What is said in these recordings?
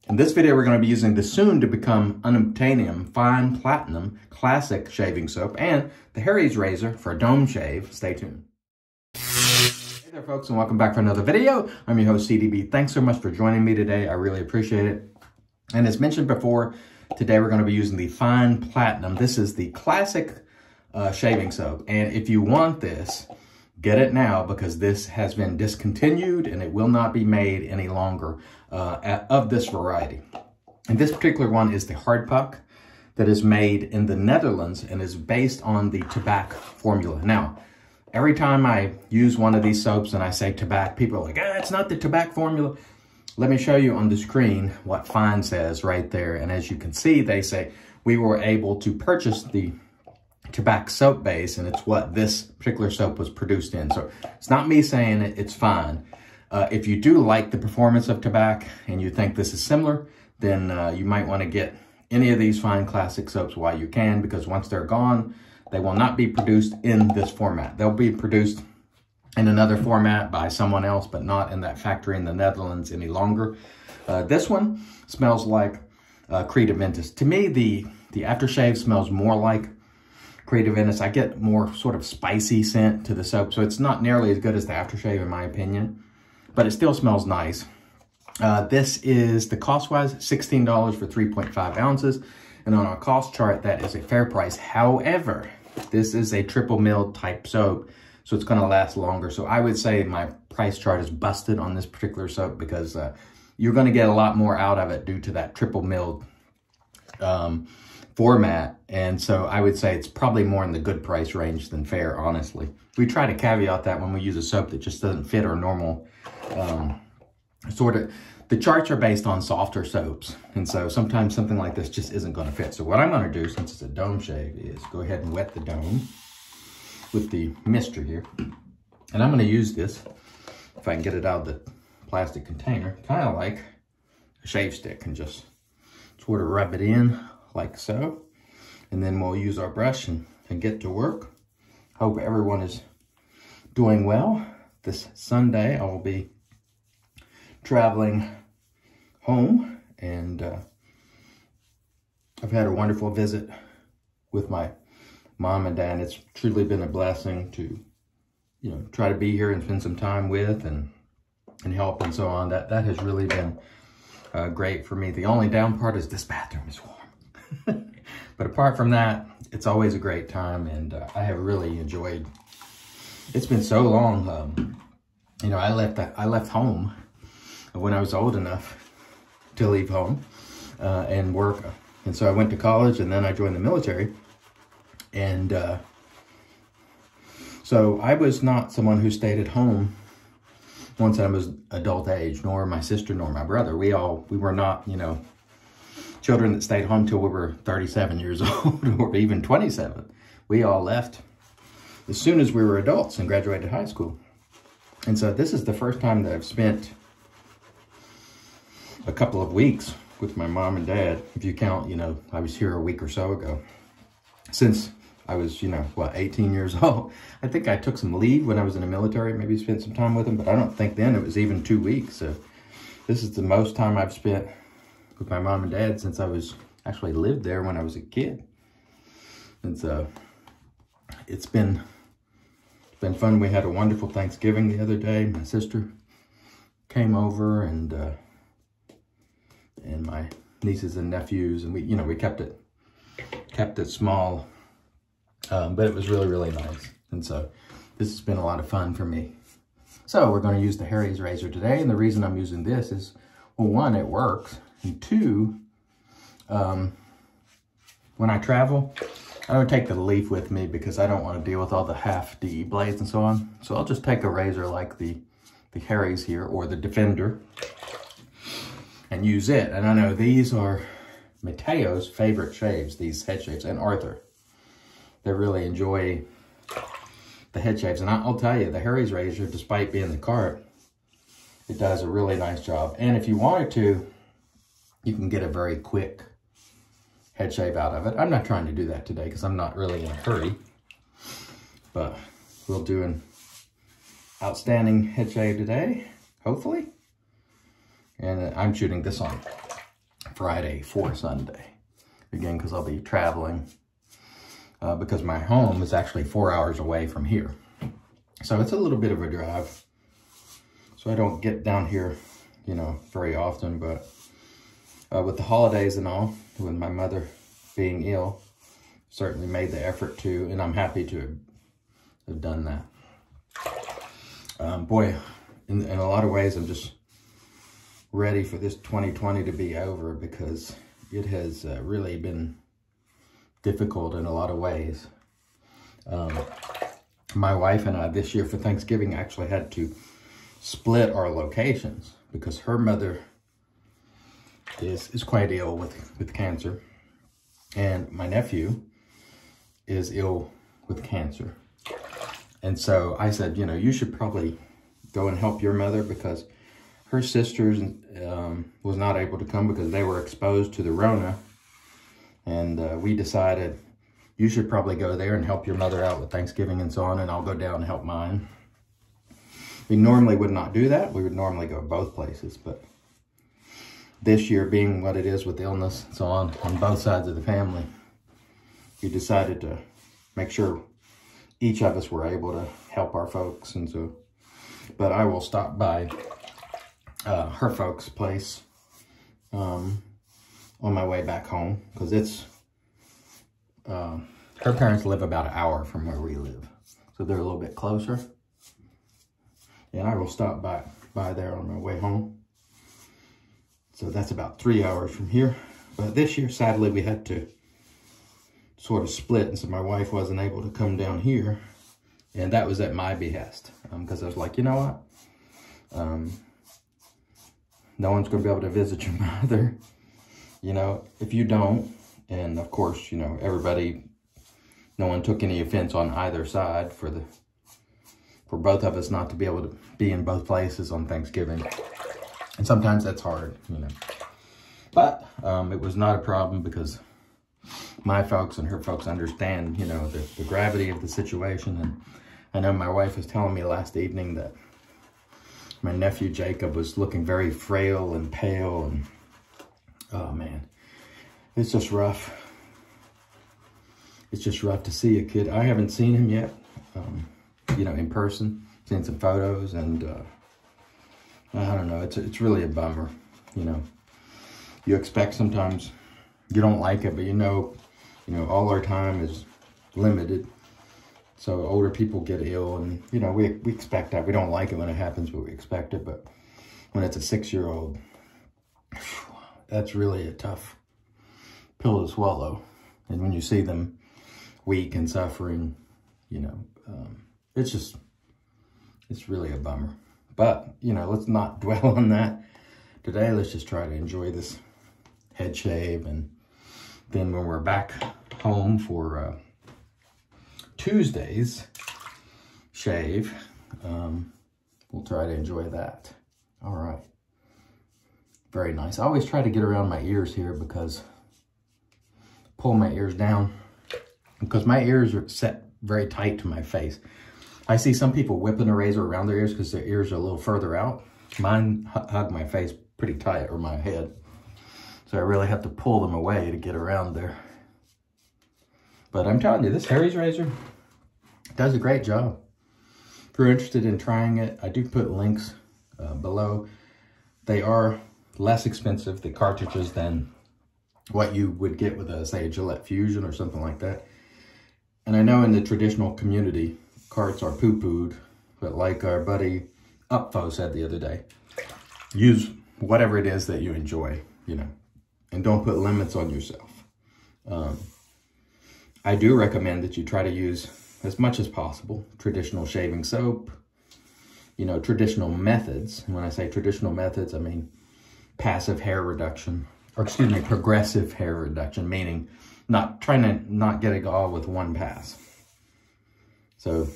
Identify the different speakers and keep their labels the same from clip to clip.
Speaker 1: In this video, we're going to be using the soon to become unobtainium fine platinum classic shaving soap and the Harry's razor for a dome shave. Stay tuned. Hey there folks, and welcome back for another video. I'm your host CDB. Thanks so much for joining me today. I really appreciate it. And as mentioned before, today we're going to be using the fine platinum. This is the classic shaving soap. And if you want this, get it now because this has been discontinued and it will not be made any longer of this variety. And this particular one is the hard puck that is made in the Netherlands and is based on the tobacco formula. Now, every time I use one of these soaps and I say tobacco, people are like, it's not the tobacco formula. Let me show you on the screen what fine says right there. And as you can see, they say we were able to purchase the tobacco soap base, and it's what this particular soap was produced in. So it's not me saying it, it's fine. If you do like the performance of tobacco and you think this is similar, then you might want to get any of these fine classic soaps while you can, because once they're gone, they will not be produced in this format. They'll be produced in another format by someone else, but not in that factory in the Netherlands any longer. This one smells like Creative Ventus. To me, the aftershave smells more like Creative Ventus. I get more sort of spicy scent to the soap, so it's not nearly as good as the aftershave in my opinion, but it still smells nice. This is, the cost-wise, $16 for 3.5 ounces, and on our cost chart, that is a fair price. However, this is a triple milled type soap, so it's gonna last longer. So I would say my price chart is busted on this particular soap because you're gonna get a lot more out of it due to that triple milled format. And so I would say it's probably more in the good price range than fair, honestly. We try to caveat that when we use a soap that just doesn't fit our normal the charts are based on softer soaps. And so sometimes something like this just isn't gonna fit. So what I'm gonna do, since it's a dome shave, is go ahead and wet the dome with the mister here. And I'm gonna use this, if I can get it out of the plastic container, kind of like a shave stick, and just sort of rub it in like so. And then we'll use our brush and get to work. Hope everyone is doing well. This Sunday, I will be traveling home, and I've had a wonderful visit with my mom and dad. It's truly been a blessing to, you know, try to be here and spend some time with and help and so on. That has really been great for me. The only down part is this bathroom is warm. But apart from that, it's always a great time, and I have really enjoyed. It's been so long. You know, I left home when I was old enough to leave home and work, and so I went to college, and then I joined the military, and so I was not someone who stayed at home once I was adult age, nor my sister nor my brother. We were not, you know, children that stayed home till we were 37 years old or even 27. We all left as soon as we were adults and graduated high school. And so this is the first time that I've spent a couple of weeks with my mom and dad. If you count, you know, I was here a week or so ago. Since I was, you know, what, 18 years old. I think I took some leave when I was in the military, maybe spent some time with them, but I don't think then it was even 2 weeks. So this is the most time I've spent with my mom and dad since I was actually lived there when I was a kid. And so it's been fun. We had a wonderful Thanksgiving the other day. My sister came over, and my nieces and nephews, and we kept it small, but it was really, really nice. And so this has been a lot of fun for me. So we're going to use the Harry's razor today, and the reason I'm using this is, well, one, it works, and two, when I travel, I don't take the leaf with me because I don't want to deal with all the half DE blades and so on. So I'll just take a razor like the Harry's here, or the Defender, and use it. And I know these are Mateo's favorite shaves, these head shaves, and Arthur. They really enjoy the head shaves. And I'll tell you, the Harry's razor, despite being the cart, it does a really nice job. And if you wanted to, you can get a very quick head shave out of it. I'm not trying to do that today because I'm not really in a hurry, but we'll do an outstanding head shave today, hopefully. And I'm shooting this on Friday for Sunday. Again, because I'll be traveling because my home is actually 4 hours away from here. So it's a little bit of a drive. So I don't get down here, you know, very often, but with the holidays and all, with my mother being ill, certainly made the effort to, and I'm happy to have done that. Boy, in a lot of ways, I'm just ready for this 2020 to be over because it has really been difficult in a lot of ways. My wife and I this year for Thanksgiving actually had to split our locations because her mother is quite ill with cancer, and my nephew is ill with cancer. And so I said, you know, you should probably go and help your mother because her sisters was not able to come because they were exposed to the Rona. And we decided you should probably go there and help your mother out with Thanksgiving and so on, and I'll go down and help mine. We normally would not do that. We would normally go both places, but this year being what it is with illness and so on both sides of the family, we decided to make sure each of us were able to help our folks. And so, but I will stop by her folks' place on my way back home because it's, her parents live about an hour from where we live. So they're a little bit closer. And I will stop by there on my way home. So that's about 3 hours from here. But this year, sadly, we had to sort of split. And so my wife wasn't able to come down here. And that was at my behest. Because I was like, you know what? No one's going to be able to visit your mother. You know, if you don't. And of course, you know, everybody, no one took any offense on either side for both of us not to be able to be in both places on Thanksgiving. And sometimes that's hard, you know. But it was not a problem because my folks and her folks understand, you know, the gravity of the situation. And I know my wife was telling me last evening that my nephew Jacob was looking very frail and pale. And oh man, it's just rough. It's just rough to see a kid. I haven't seen him yet, you know, in person. Seen some photos, and I don't know. It's really a bummer, you know. You expect sometimes you don't like it, but you know, all our time is limited. So older people get ill, and you know, we expect that. We don't like it when it happens, but we expect it. But when it's a 6-year-old, that's really a tough pill to swallow. And when you see them weak and suffering, you know, it's really a bummer. But, you know, let's not dwell on that. Today, let's just try to enjoy this head shave. And then when we're back home for Tuesday's shave, we'll try to enjoy that. All right. Very nice. I always try to get around my ears here because pull my ears down because my ears are set very tight to my face. I see some people whipping a razor around their ears because their ears are a little further out. Mine hug my face pretty tight, or my head. So I really have to pull them away to get around there. But I'm telling you, this Harry's razor does a great job. If you're interested in trying it, I do put links below. They are less expensive, the cartridges, than what you would get with say, a Gillette Fusion or something like that. And I know in the traditional community, carts are poo-pooed, but like our buddy Upfo said the other day, use whatever it is that you enjoy, you know, and don't put limits on yourself. I do recommend that you try to use, as much as possible, traditional shaving soap, you know, traditional methods. And when I say traditional methods, I mean passive hair reduction, or excuse me, progressive hair reduction, meaning trying to not get it all with one pass. So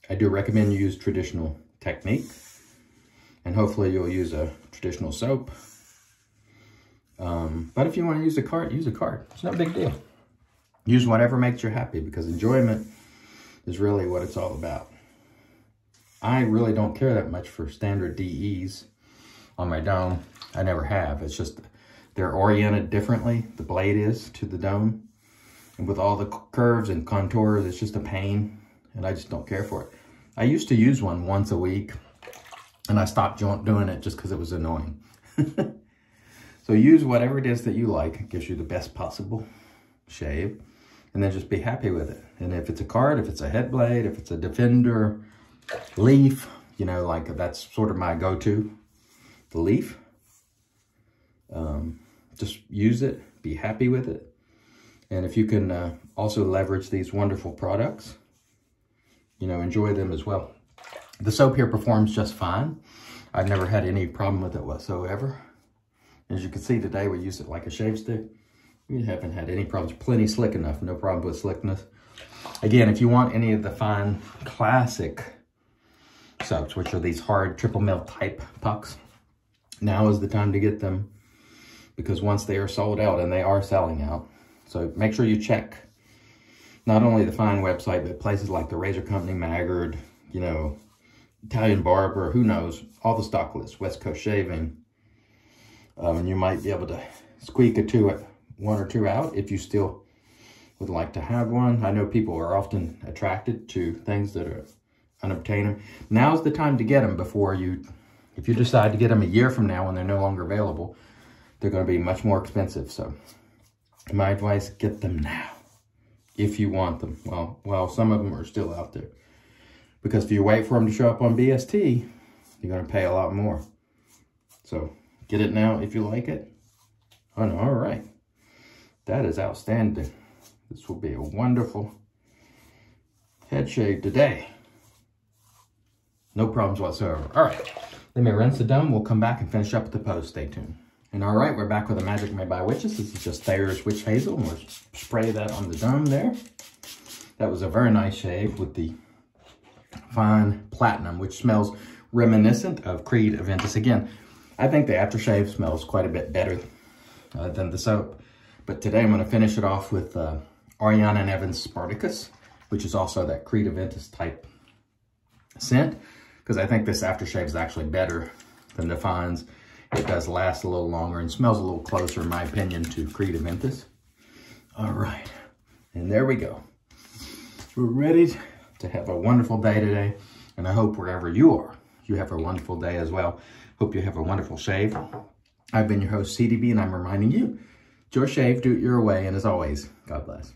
Speaker 1: I do recommend you use traditional technique, and hopefully you'll use a traditional soap. But if you want to use a cart, use a cart. It's no big deal. Use whatever makes you happy, because enjoyment is really what it's all about. I really don't care that much for standard DEs on my dome. I never have. It's just They're oriented differently, the blade is, to the dome. And with all the curves and contours, it's just a pain, and I just don't care for it. I used to use one once a week, and I stopped doing it just because it was annoying. So use whatever it is that you like. It gives you the best possible shave, and then just be happy with it. And if it's a card, if it's a head blade, if it's a Defender, leaf, you know, like that's sort of my go-to, the leaf. Just use it, be happy with it. And if you can also leverage these wonderful products, you know, enjoy them as well. The soap here performs just fine. I've never had any problem with it whatsoever. As you can see today, we use it like a shave stick. We haven't had any problems. Plenty slick enough, no problem with slickness. Again, if you want any of the fine classic soaps, which are these hard triple mil type pucks, now is the time to get them, because once they are sold out, and they are selling out. So make sure you check not only the fine website, but places like the Razor Company, Maggard, you know, Italian Barber, who knows, all the stock lists, West Coast Shaving. And you might be able to squeak one or two out if you still would like to have one. I know people are often attracted to things that are unobtainable. Now's the time to get them before if you decide to get them a year from now when they're no longer available, they're going to be much more expensive. So my advice, get them now if you want them. Well, some of them are still out there. Because if you wait for them to show up on BST, you're going to pay a lot more. So get it now if you like it. Oh, no, all right. That is outstanding. This will be a wonderful head shave today. No problems whatsoever. All right, let me rinse the dome. We'll come back and finish up with the pose. Stay tuned. And all right, we're back with the Magic Made by Witches. This is just Thayer's Witch Hazel. We'll spray that on the dome there. That was a very nice shave with the fine platinum, which smells reminiscent of Creed Aventus. Again, I think the aftershave smells quite a bit better than the soap. But today I'm going to finish it off with A&E Spartacus, which is also that Creed Aventus type scent, because I think this aftershave is actually better than the fines. It does last a little longer and smells a little closer, in my opinion, to Creed Aventus. All right, and there we go. We're ready to have a wonderful day today, and I hope wherever you are, you have a wonderful day as well. Hope you have a wonderful shave. I've been your host, CDB, and I'm reminding you, it's your shave, do it your way, and as always, God bless.